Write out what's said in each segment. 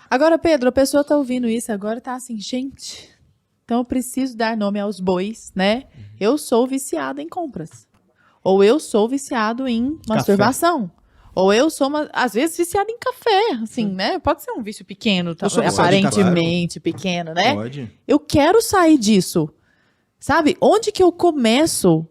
Agora, Pedro, a pessoa tá ouvindo isso agora, tá assim, gente, então eu preciso dar nome aos bois, né? Eu sou viciado em compras. Ou eu sou viciado em masturbação. Ou eu sou, às vezes, viciado em café, assim, né? Pode ser um vício pequeno, Eu sou viciado em café. aparentemente pequeno, né? Pode. Eu quero sair disso. Sabe? Onde que eu começo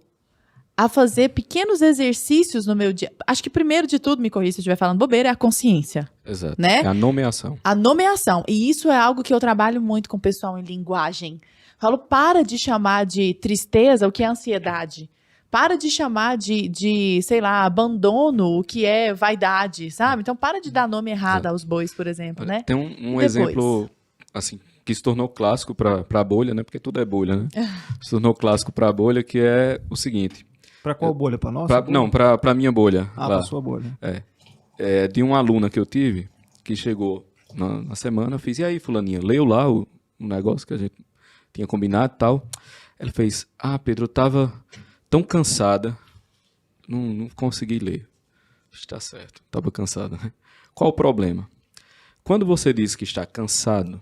a fazer pequenos exercícios no meu dia? Acho que primeiro de tudo, me corrija se eu estiver falando bobeira, é a consciência. Exato. Né? É a nomeação. A nomeação. E isso é algo que eu trabalho muito com o pessoal em linguagem. Falo, para de chamar de tristeza o que é ansiedade. Para de chamar de, sei lá, abandono o que é vaidade, sabe? Então, para de dar nome errado Exato. aos bois, por exemplo, né? Tem um exemplo, assim, que se tornou clássico para a bolha, né? Porque tudo é bolha, né? Se tornou clássico para a bolha, que é o seguinte. Pra qual bolha? Pra nossa? Não, para minha bolha. Ah, lá. pra sua bolha. É, de uma aluna que eu tive, que chegou na semana, eu fiz, e aí, fulaninha, leu lá o negócio que a gente tinha combinado e tal. Ela fez, Pedro, eu tava tão cansada, não consegui ler. Está certo, tava cansada, né? Qual o problema? Quando você diz que está cansado,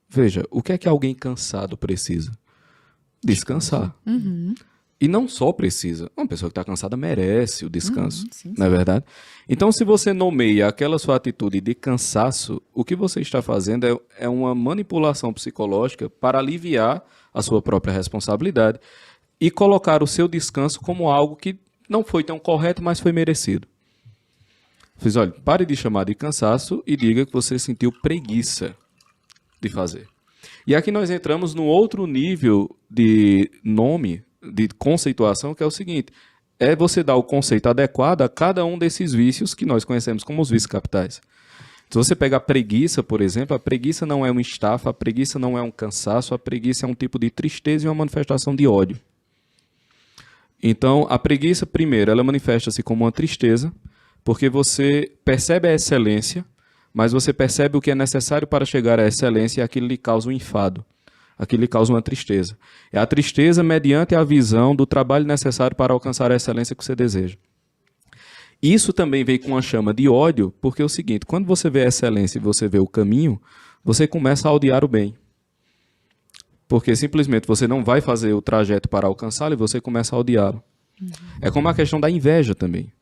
veja, o que é que alguém cansado precisa? Descansar. Uhum. E não só precisa. Uma pessoa que está cansada merece o descanso. Sim, Não é verdade? Então, se você nomeia aquela sua atitude de cansaço, o que você está fazendo é uma manipulação psicológica para aliviar a sua própria responsabilidade e colocar o seu descanso como algo que não foi tão correto, mas foi merecido. Fiz, olha, pare de chamar de cansaço e diga que você sentiu preguiça de fazer. E aqui nós entramos num outro nível de nome, de conceituação, que é o seguinte, é você dar o conceito adequado a cada um desses vícios que nós conhecemos como os vícios capitais. Se você pegar preguiça, por exemplo, a preguiça não é uma estafa, a preguiça não é um cansaço, a preguiça é um tipo de tristeza e uma manifestação de ódio. Então, a preguiça, primeiro, ela manifesta-se como uma tristeza, porque você percebe a excelência, mas você percebe o que é necessário para chegar à excelência e aquilo lhe causa um enfado. Aquilo lhe causa uma tristeza. É a tristeza mediante a visão do trabalho necessário para alcançar a excelência que você deseja. Isso também vem com uma chama de ódio, porque é o seguinte, quando você vê a excelência e você vê o caminho, você começa a odiar o bem. Porque simplesmente você não vai fazer o trajeto para alcançá-lo e você começa a odiá-lo. É como a questão da inveja também.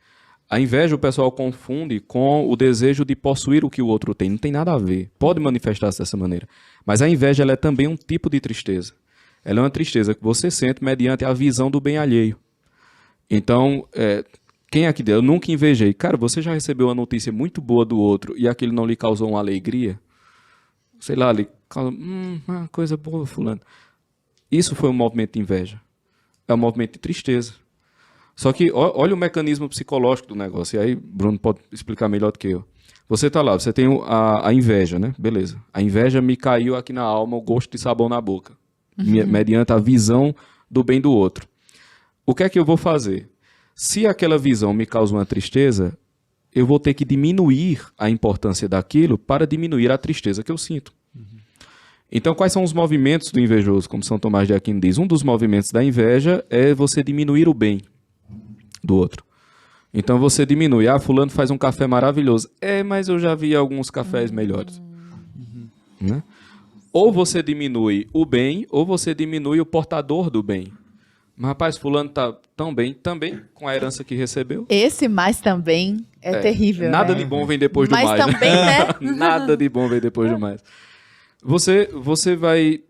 A inveja o pessoal confunde com o desejo de possuir o que o outro tem. Não tem nada a ver. Pode manifestar-se dessa maneira. Mas a inveja ela é também um tipo de tristeza. Ela é uma tristeza que você sente mediante a visão do bem alheio. Então, quem aqui deu? Eu nunca invejei. Cara, você já recebeu uma notícia muito boa do outro e aquilo não lhe causou uma alegria? Sei lá, lhe causa... uma coisa boa, fulano. Isso foi um movimento de inveja. É um movimento de tristeza. Só que olha o mecanismo psicológico do negócio. E aí, Bruno pode explicar melhor do que eu. Você está lá, você tem a inveja, né? Beleza. A inveja me caiu aqui na alma, o gosto de sabão na boca. Mediante a visão do bem do outro. O que é que eu vou fazer? Se aquela visão me causa uma tristeza, eu vou ter que diminuir a importância daquilo para diminuir a tristeza que eu sinto. Então, quais são os movimentos do invejoso, como São Tomás de Aquino diz? Um dos movimentos da inveja é você diminuir o bem do outro. Então você diminui. Fulano faz um café maravilhoso. Mas eu já vi alguns cafés melhores. Né? Ou você diminui o bem, ou você diminui o portador do bem. Mas, rapaz, fulano tá tão bem, também, com a herança que recebeu. Esse mais também é terrível, Nada né? de bom vem depois do Mas mais. também, né? Nada de bom vem depois do mais. Você vai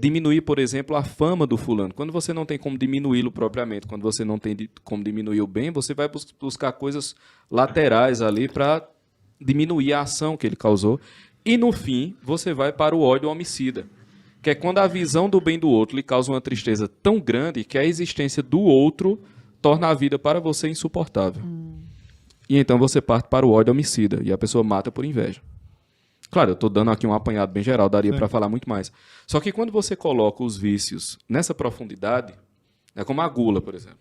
diminuir, por exemplo, a fama do fulano. Quando você não tem como diminuí-lo propriamente, quando você não tem como diminuir o bem, você vai buscar coisas laterais ali para diminuir a ação que ele causou. E, no fim, você vai para o ódio homicida, que é quando a visão do bem do outro lhe causa uma tristeza tão grande que a existência do outro torna a vida para você insuportável. E então você parte para o ódio homicida, e a pessoa mata por inveja. Claro, eu estou dando aqui um apanhado bem geral, daria para falar muito mais. Só que quando você coloca os vícios nessa profundidade, é como a gula, por exemplo.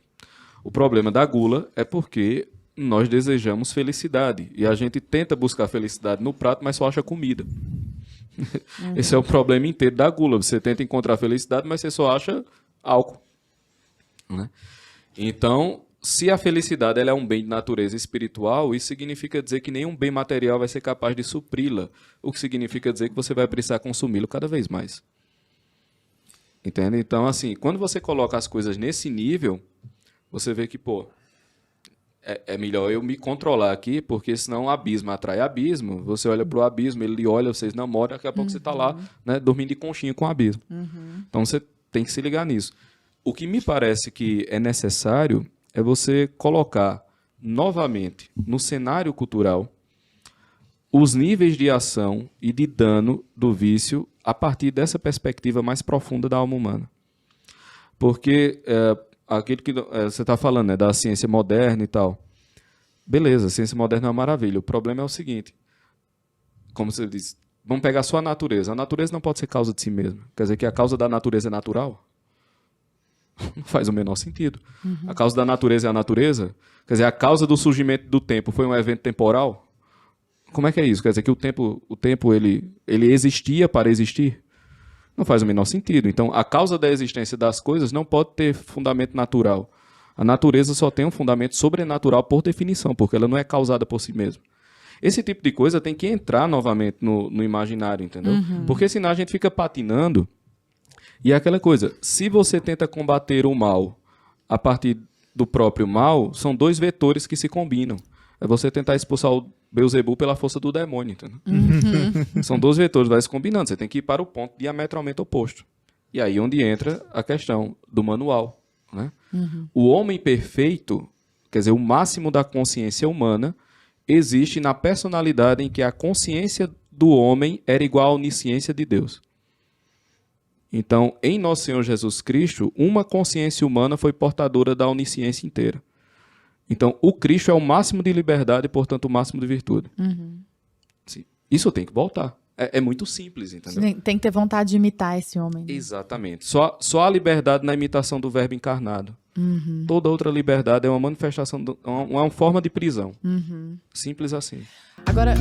O problema da gula é porque nós desejamos felicidade. E a gente tenta buscar felicidade no prato, mas só acha comida. Esse é o problema inteiro da gula. Você tenta encontrar felicidade, mas você só acha álcool. Né? Então, se a felicidade ela é um bem de natureza espiritual, isso significa dizer que nenhum bem material vai ser capaz de supri-la, o que significa dizer que você vai precisar consumi-lo cada vez mais. Entende? Então, assim, quando você coloca as coisas nesse nível, você vê que, pô, é melhor eu me controlar aqui, porque senão o abismo atrai abismo. Você olha pro abismo, ele lhe olha, vocês namoram, daqui a pouco você tá lá, né, dormindo de conchinha com o abismo. Então, você tem que se ligar nisso. O que me parece que é necessário é você colocar novamente no cenário cultural os níveis de ação e de dano do vício a partir dessa perspectiva mais profunda da alma humana. Porque aquilo que você está falando, né, da ciência moderna e tal. Beleza, a ciência moderna é uma maravilha. O problema é o seguinte, como você disse, vamos pegar só a natureza. A natureza não pode ser causa de si mesma. Quer dizer que a causa da natureza é natural? Não faz o menor sentido. A causa da natureza é a natureza? Quer dizer, a causa do surgimento do tempo foi um evento temporal? Como é que é isso? Quer dizer que o tempo ele existia para existir? Não faz o menor sentido. Então, a causa da existência das coisas não pode ter fundamento natural. A natureza só tem um fundamento sobrenatural por definição, porque ela não é causada por si mesma. Esse tipo de coisa tem que entrar novamente no imaginário, entendeu? Porque senão a gente fica patinando. E é aquela coisa, se você tenta combater o mal a partir do próprio mal, são dois vetores que se combinam. É você tentar expulsar o Beelzebub pela força do demônio, entendeu? São dois vetores, vai se combinando. Você tem que ir para o ponto diametralmente oposto. E aí onde entra a questão do manual, né? O homem perfeito, quer dizer, o máximo da consciência humana, existe na personalidade em que a consciência do homem era igual à onisciência de Deus. Então, em Nosso Senhor Jesus Cristo, uma consciência humana foi portadora da onisciência inteira. Então, o Cristo é o máximo de liberdade e, portanto, o máximo de virtude. Sim. Isso tem que voltar. É muito simples, entendeu? Tem que ter vontade de imitar esse homem. Né? Exatamente. Só a liberdade na imitação do verbo encarnado. Toda outra liberdade é uma manifestação, uma forma de prisão. Simples assim. Agora...